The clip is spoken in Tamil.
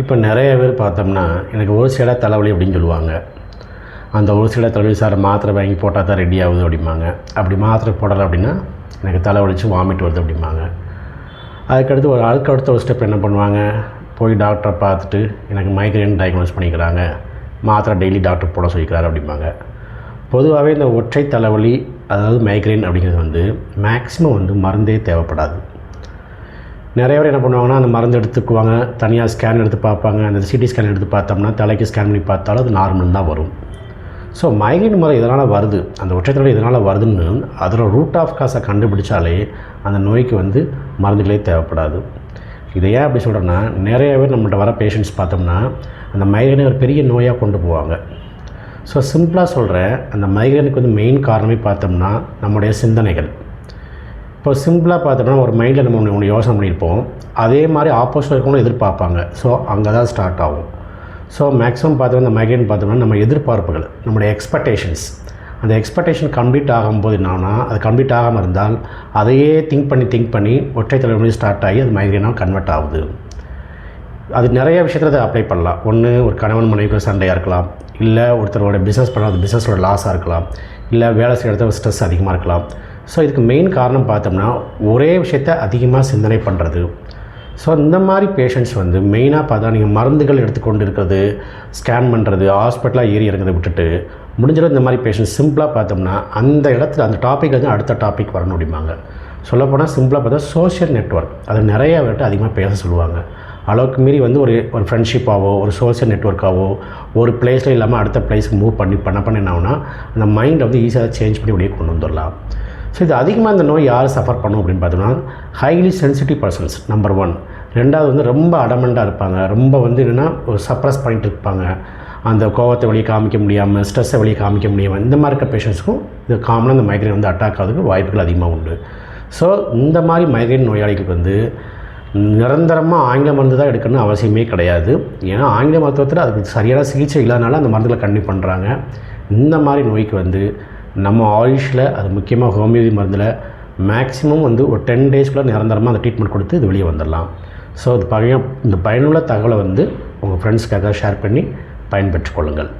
இப்போ நிறைய பேர் பார்த்தோம்னா எனக்கு ஒரு சைடாக தலைவலி அப்படின்னு சொல்லுவாங்க. அந்த ஒரு சைடாக தலைவலி சார் மாத்திரை வாங்கி போட்டால் தான் ரெடி ஆகுது அப்படிம்பாங்க. அப்படி மாத்திரை போடலை அப்படின்னா எனக்கு தலைவலிச்சு வாமிட் வருது அப்படிம்பாங்க. அதுக்கடுத்து ஒரு ஸ்டெப் என்ன பண்ணுவாங்க, போய் டாக்டரை பார்த்துட்டு எனக்கு மைக்ரேன் டயக்னோஸ் பண்ணிக்கிறாங்க, மாத்திரை டெய்லி டாக்டர் போட சொல்லிக்கிறாரு அப்படிம்பாங்க. பொதுவாகவே இந்த ஒற்றை தலைவலி அதாவது மைக்ரேன் அப்படிங்கிறது மேக்ஸிமம் மருந்தே தேவைப்படாது. நிறைய பேர் என்ன பண்ணுவாங்கன்னா அந்த மருந்து எடுத்துக்குவாங்க, தனியாக ஸ்கேன் எடுத்து பார்ப்பாங்க. அந்த சிடி ஸ்கேன் எடுத்து பார்த்தோம்னா தலைக்கு ஸ்கேன் பண்ணி பார்த்தாலும் அது நார்மல் தான் வரும். ஸோ மைக்ரேன் முறை இதனால் வருது, அந்த ஒற்றைத்தலைவலி இதனால் வருதுன்னு அதோட ரூட் ஆஃப் காஸை கண்டுபிடிச்சாலே அந்த நோய்க்கு மருந்துகளே தேவைப்படாது. இதை ஏன் அப்படி சொல்கிறேன்னா, நிறைய பேர் நம்மள்கிட்ட வர பேஷண்ட்ஸ் பார்த்தோம்னா அந்த மைக்ரேனை ஒரு பெரிய நோயாக கொண்டு போவாங்க. ஸோ சிம்பிளாக சொல்கிறேன், அந்த மைக்ரேனுக்கு மெயின் காரணமே பார்த்தோம்னா நம்முடைய சிந்தனைகள். இப்போ சிம்பிளாக பார்த்தோம்னா ஒரு மைண்டில் நம்ம ஒன்று யோசனை பண்ணியிருப்போம், அதே மாதிரி ஆப்போசிட் இருக்கவங்களும் எதிர்பார்ப்பாங்க. ஸோ அங்கே தான் ஸ்டார்ட் ஆகும். ஸோ மேக்ஸிமம் பார்த்தோம்னா இந்த மைக்ரேன் பார்த்தோம்னா நம்ம எதிர்பார்ப்புகள், நம்முடைய எக்ஸ்பெக்டேஷன்ஸ், அந்த எக்ஸ்பெக்டேஷன் கம்ப்ளீட் ஆகும்போது என்னன்னா, அது கம்ப்ளீட் ஆகாமல் இருந்தால் அதையே திங்க் பண்ணி ஒற்றை தலைவலி ஸ்டார்ட் ஆகி அது மைக்ரேனாக கன்வெர்ட் ஆகுது. அது நிறைய விஷயத்தில் அதை அப்ளை பண்ணலாம். ஒன்று ஒரு கணவன் மனைவிக்குள்ள சண்டையாக இருக்கலாம், இல்லை ஒருத்தரோட பிஸ்னஸ் பண்ண அந்த பிஸ்னஸோட லாஸாக இருக்கலாம், இல்லை வேலை செய்கிற இடத்துல ஸ்ட்ரெஸ் அதிகமாக இருக்கலாம். ஸோ இதுக்கு மெயின் காரணம் பார்த்தோம்னா ஒரே விஷயத்தை அதிகமாக சிந்தனை பண்ணுறது. ஸோ இந்த மாதிரி பேஷண்ட்ஸ் மெயினாக பார்த்தா நீங்கள் மருந்துகள் எடுத்துக்கொண்டு இருக்கிறது, ஸ்கேன் பண்ணுறது, ஹாஸ்பிட்டலாக ஏறி இறங்கிறத விட்டுட்டு முடிஞ்சளவு இந்த மாதிரி பேஷண்ட்ஸ் சிம்பிளாக பார்த்தோம்னா அந்த இடத்துல அந்த டாபிக் அடுத்த டாபிக் வரணும் அப்படிம்பாங்க. சொல்லப்போனால் சிம்பிளாக பார்த்தா சோஷியல் நெட்வொர்க் அது நிறைய பேர்கிட்ட அதிகமாக பேச சொல்லுவாங்க. அளவுக்கு மீறி ஒரு ஃப்ரெண்ட்ஷிப்பாகவோ ஒரு சோஷியல் நெட்வொர்க்காகவோ ஒரு பிளேஸில் இல்லாமல் அடுத்த பிளேஸுக்கு மூவ் பண்ண என்ன ஆகுனா அந்த மைண்டை ஈஸியாக சேஞ்ச் பண்ணி அப்படியே கொண்டு வந்துடலாம். ஸோ இது அதிகமாக இந்த நோய் யார் சஃபர் பண்ணும் அப்படின்னு பார்த்தோம்னா ஹைலி சென்சிட்டிவ் பர்சன்ஸ் நம்பர் 1. ரெண்டாவது ரொம்ப அடமெண்ட்டாக இருப்பாங்க, ரொம்ப என்னென்னா ஒரு சப்ரஸ் பண்ணிட்டு இருப்பாங்க, அந்த கோவத்தை வெளியே காமிக்க முடியாமல், ஸ்ட்ரெஸ்ஸை வெளியே காமிக்க முடியாமல், இந்த மாதிரி இருக்க பேஷண்ட்ஸுக்கும் இது காமனாக இந்த மைக்ரேன் அட்டாக் ஆகிறதுக்கு வாய்ப்புகள் அதிகமாக உண்டு. ஸோ இந்த மாதிரி மைக்ரேன் நோயாளிகளுக்கு நிரந்தரமாக ஆங்கில மருந்து தான் எடுக்கணும்னு அவசியமே கிடையாது. ஏன்னா ஆங்கில மருத்துவத்தில் அதுக்கு சரியான சிகிச்சை இல்லாதனால அந்த மருந்துகளை கண்டிப்பாக பண்ணுறாங்க. இந்த மாதிரி நோய்க்கு நம்ம ஆயுஷில் அது முக்கியமாக ஹோமியோபதி மருந்தில் மேக்ஸிமம் ஒரு 10 டேஸ்க்குள்ளே நிரந்தரமாக அந்த ட்ரீட்மெண்ட் கொடுத்து இது வெளியே வந்துடலாம். ஸோ இந்த பயனுள்ள தகவலை உங்கள் ஃப்ரெண்ட்ஸ்க்காக ஷேர் பண்ணி பயன்பெற்றுக் கொள்ளுங்கள்.